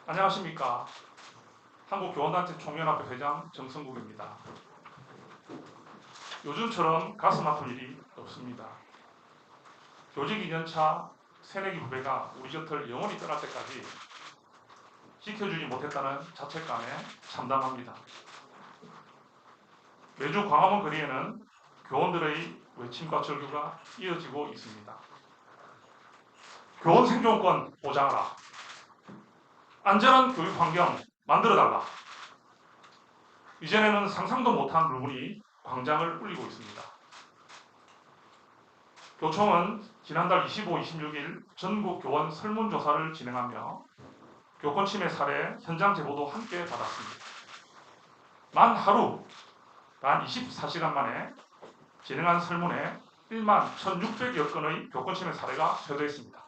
안녕하십니까. 한국교원단체 총연합회 회장 정성국입니다. 요즘처럼 가슴 아픈 일이 없습니다. 교직 2년차 새내기 후배가 우리 곁을 영원히 떠날 때까지 지켜주지 못했다는 자책감에 참담합니다. 매주 광화문 거리에는 교원들의 외침과 절규가 이어지고 있습니다. 교원 생존권 보장하라. 안전한 교육 환경 만들어달라. 이전에는 상상도 못한 물건이 광장을 울리고 있습니다. 교총은 지난달 25, 26일 전국 교원 설문조사를 진행하며 교권 침해 사례 현장 제보도 함께 받았습니다. 만 하루, 단 24시간 만에 진행한 설문에 1만 1,600여 건의 교권 침해 사례가 쇄도했습니다.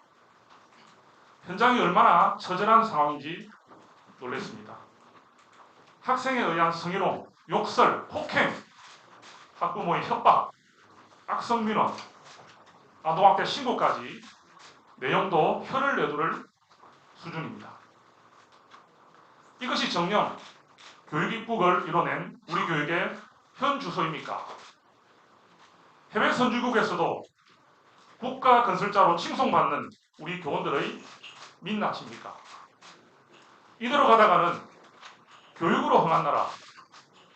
현장이 얼마나 처절한 상황인지 놀랐습니다. 학생에 의한 성희롱, 욕설, 폭행, 학부모의 협박, 악성 민원, 아동학대 신고까지 내용도 혀를 내두를 수준입니다. 이것이 정녕 교육입국을 이뤄낸 우리 교육의 현 주소입니까? 해외 선진국에서도 국가 건설자로 칭송받는 우리 교원들의 민낯입니까? 이대로 가다가는 교육으로 흥한 나라,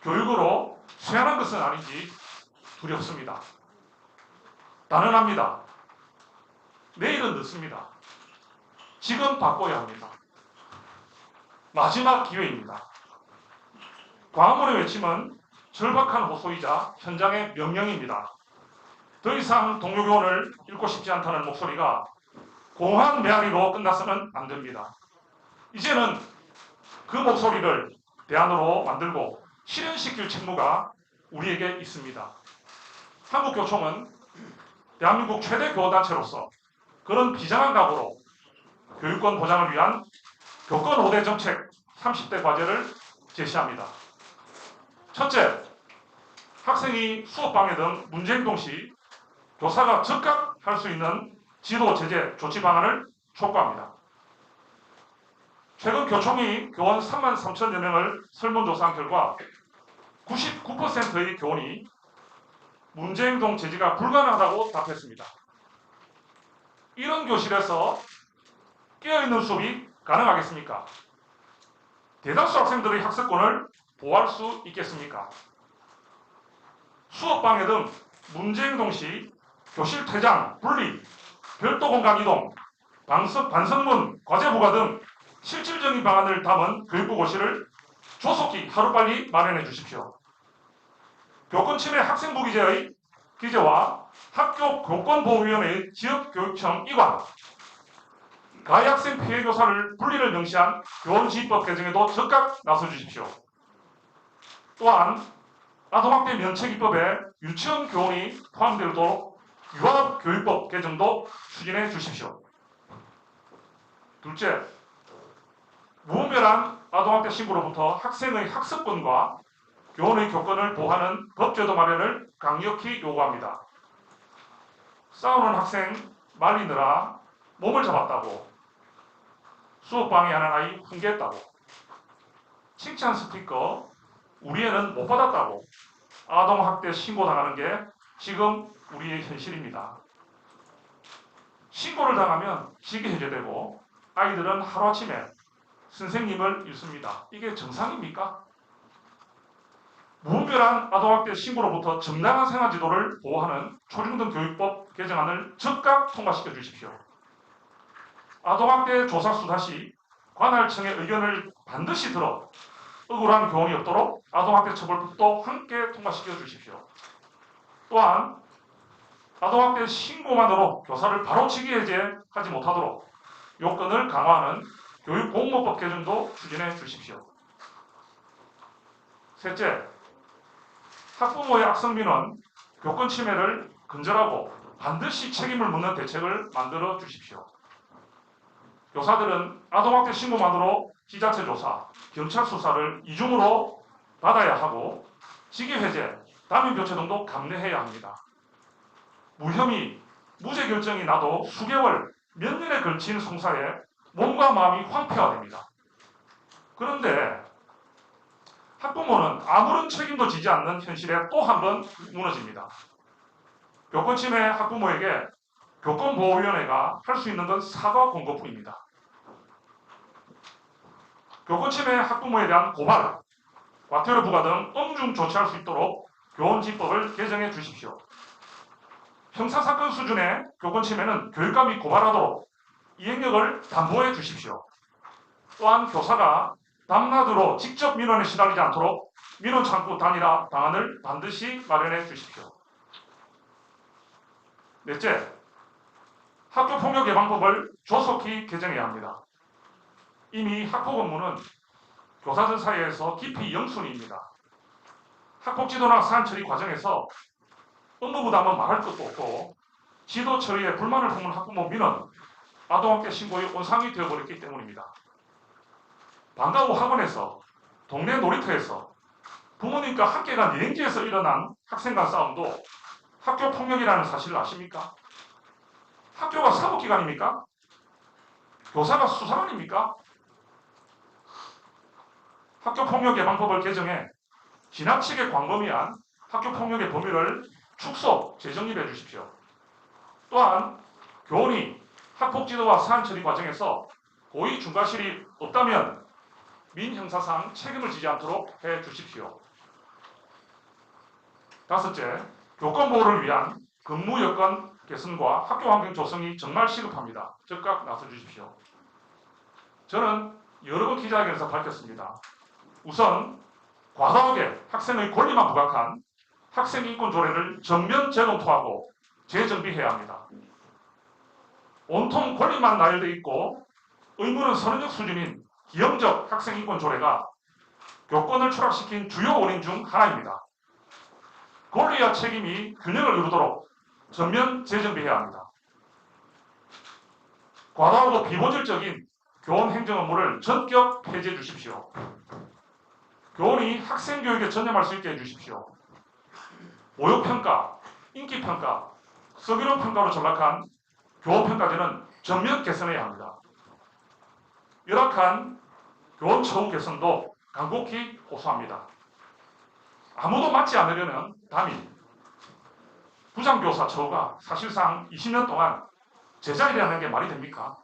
교육으로 쇠하는 것은 아닌지 두렵습니다. 단언합니다. 내일은 늦습니다. 지금 바꿔야 합니다. 마지막 기회입니다. 광화문의 외침은 절박한 호소이자 현장의 명령입니다. 더 이상 동료교원을 잃고 싶지 않다는 목소리가 공허한 메아리로 끝나서는 안 됩니다. 이제는 그 목소리를 대안으로 만들고 실현시킬 책무가 우리에게 있습니다. 한국교총은 대한민국 최대 교원단체로서 그런 비장한 각오로 교육권 보장을 위한 교권 5대 정책 30대 과제를 제시합니다. 첫째, 학생이 수업방해 등 문제행동 시 교사가 즉각 할 수 있는 지도 제재 조치 방안을 촉구합니다. 최근 교총이 교원 3만 3천여 명을 설문조사한 결과 99%의 교원이 문제행동 제지가 불가능하다고 답했습니다. 이런 교실에서 깨어있는 수업이 가능하겠습니까? 대다수 학생들의 학습권을 보호할 수 있겠습니까? 수업방해 등 문제행동 시 교실 퇴장, 분리, 별도 공간 이동, 반성문, 과제 부과 등 실질적인 방안을 담은 교육부 고시를 조속히 하루빨리 마련해 주십시오. 교권 침해 학생부 기재의 기재와 학교 교권보호위원회의 지역교육청 이관, 가해 학생 피해 교사를 분리를 명시한 교원지휘법 개정에도 적극 나서 주십시오. 또한 아동학대 면책입법에 유치원 교원이 포함되도록 유아교육법 개정도 추진해 주십시오. 둘째, 무분별한 아동학대 신고로부터 학생의 학습권과 교원의 교권을 보호하는 법제도 마련을 강력히 요구합니다. 싸우는 학생 말리느라 몸을 잡았다고, 수업방해하는 아이 훈계했다고, 칭찬 스티커 우리 애는 못 받았다고 아동학대 신고당하는 게 지금 우리의 현실입니다. 신고를 당하면 직위 해제되고 아이들은 하루아침에 선생님을 잃습니다. 이게 정상입니까? 무분별한 아동학대 신고로부터 정당한 생활지도를 보호하는 초중등 교육법 개정안을 즉각 통과시켜 주십시오. 아동학대 조사 수사 시 관할청의 의견을 반드시 들어 억울한 교원이 없도록 아동학대 처벌법도 함께 통과시켜 주십시오. 또한 아동학대 신고만으로 교사를 바로 직위 해제하지 못하도록 요건을 강화하는 교육공모법 개정도 추진해 주십시오. 셋째, 학부모의 악성민원, 교권 침해를 근절하고 반드시 책임을 묻는 대책을 만들어 주십시오. 교사들은 아동학대 신고만으로 지자체 조사, 경찰 수사를 이중으로 받아야 하고 직위 해제, 담임 교체 등도 감내해야 합니다. 무혐의, 무죄 결정이 나도 수개월, 몇 년에 걸친 송사에 몸과 마음이 황폐화됩니다. 그런데 학부모는 아무런 책임도 지지 않는 현실에 또 한 번 무너집니다. 교권침해 학부모에게 교권보호위원회가 할 수 있는 건 사과 공고뿐입니다. 교권침해 학부모에 대한 고발, 과태료 부과 등 엄중 조치할 수 있도록 교원집법을 개정해 주십시오. 형사사건 수준의 교권침해는 교육감 및 고발하도록 이행력을 담보해 주십시오. 또한 교사가 담나드로 직접 민원에 시달리지 않도록 민원 창구 단일화 방안을 반드시 마련해 주십시오. 넷째, 학교폭력 예방법을 조속히 개정해야 합니다. 이미 학폭 업무는 교사들 사이에서 깊이 영순위입니다. 학폭 지도나 사안 처리 과정에서 업무 부담은 말할 것도 없고 지도 처리에 불만을 품은 학부모 민원, 아동학대 신고의 온상이 되어버렸기 때문입니다. 방과 후 학원에서, 동네 놀이터에서, 부모님과 학교가 여행지에서 일어난 학생 간 싸움도 학교 폭력이라는 사실을 아십니까? 학교가 사법기관입니까? 교사가 수사관입니까? 학교폭력 예방법을 개정해 지나치게 광범위한 학교폭력의 범위를 축소, 재정립해 주십시오. 또한 교원이 학폭지도와 사안처리 과정에서 고의 중과실이 없다면 민형사상 책임을 지지 않도록 해 주십시오. 다섯째, 교권보호를 위한 근무 여건 개선과 학교 환경 조성이 정말 시급합니다. 즉각 나서 주십시오. 저는 여러 번 기자회견에서 밝혔습니다. 우선 과다하게 학생의 권리만 부각한 학생인권 조례를 전면 재검토하고 재정비해야 합니다. 온통 권리만 나열되어 있고 의무는 선언적 수준인 기형적 학생인권 조례가 교권을 추락시킨 주요 원인 중 하나입니다. 권리와 책임이 균형을 이루도록 전면 재정비해야 합니다. 과다하고 비본질적인 교원 행정 업무를 전격 폐지해 주십시오. 교원이 학생 교육에 전념할 수 있게 해주십시오. 모의평가, 인기평가, 서기론 평가로 전락한 교원평가제는 전면 개선해야 합니다. 열악한 교원 처우 개선도 간곡히 호소합니다. 아무도 맡지 않으려는 담임, 부장교사 처우가 사실상 20년 동안 제자리라는 게 말이 됩니까?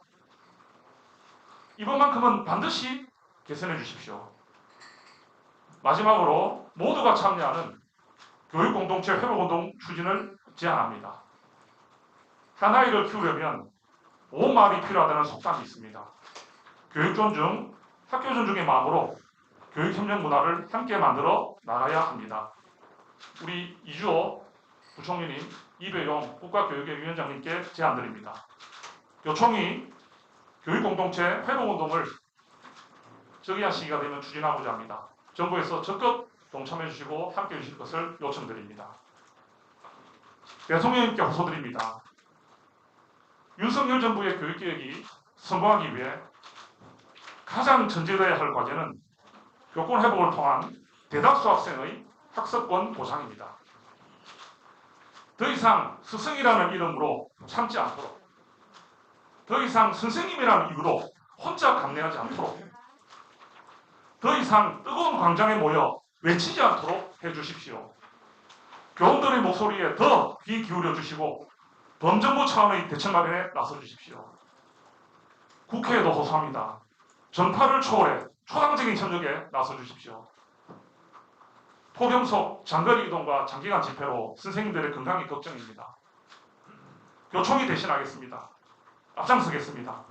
이번만큼은 반드시 개선해 주십시오. 마지막으로 모두가 참여하는 교육공동체 회복운동 추진을 제안합니다. 한 아이를 키우려면 온 마을이 필요하다는 속담이 있습니다. 교육 존중, 학교 존중의 마음으로 교육협력 문화를 함께 만들어 나가야 합니다. 우리 이주호 부총리님, 이배용 국가교육위원장님께 제안드립니다. 교총이 교육공동체 회복운동을 저기한 시기가 되면 추진하고자 합니다. 정부에서 적극 동참해 주시고 함께 해 주실 것을 요청드립니다. 대통령님께 호소드립니다. 윤석열 정부의 교육개혁이 성공하기 위해 가장 전제되어야 할 과제는 교권 회복을 통한 대다수 학생의 학습권 보장입니다. 더 이상 스승이라는 이름으로 참지 않도록, 더 이상 선생님이라는 이유로 혼자 감내하지 않도록, 더 이상 뜨거운 광장에 모여 외치지 않도록 해주십시오. 교원들의 목소리에 더 귀 기울여 주시고 범정부 차원의 대책 마련에 나서 주십시오. 국회에도 호소합니다. 정파를 초월해 초당적인 협력에 나서 주십시오. 폭염속 장거리 이동과 장기간 집회로 선생님들의 건강이 걱정입니다. 교총이 대신하겠습니다. 앞장서겠습니다.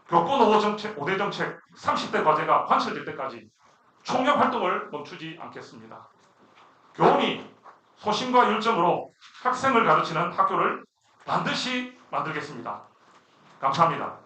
교권 5대 정책 30대 과제가 관철될 때까지 총력 활동을 멈추지 않겠습니다. 교원이 소신과 열정으로 학생을 가르치는 학교를 반드시 만들겠습니다. 감사합니다.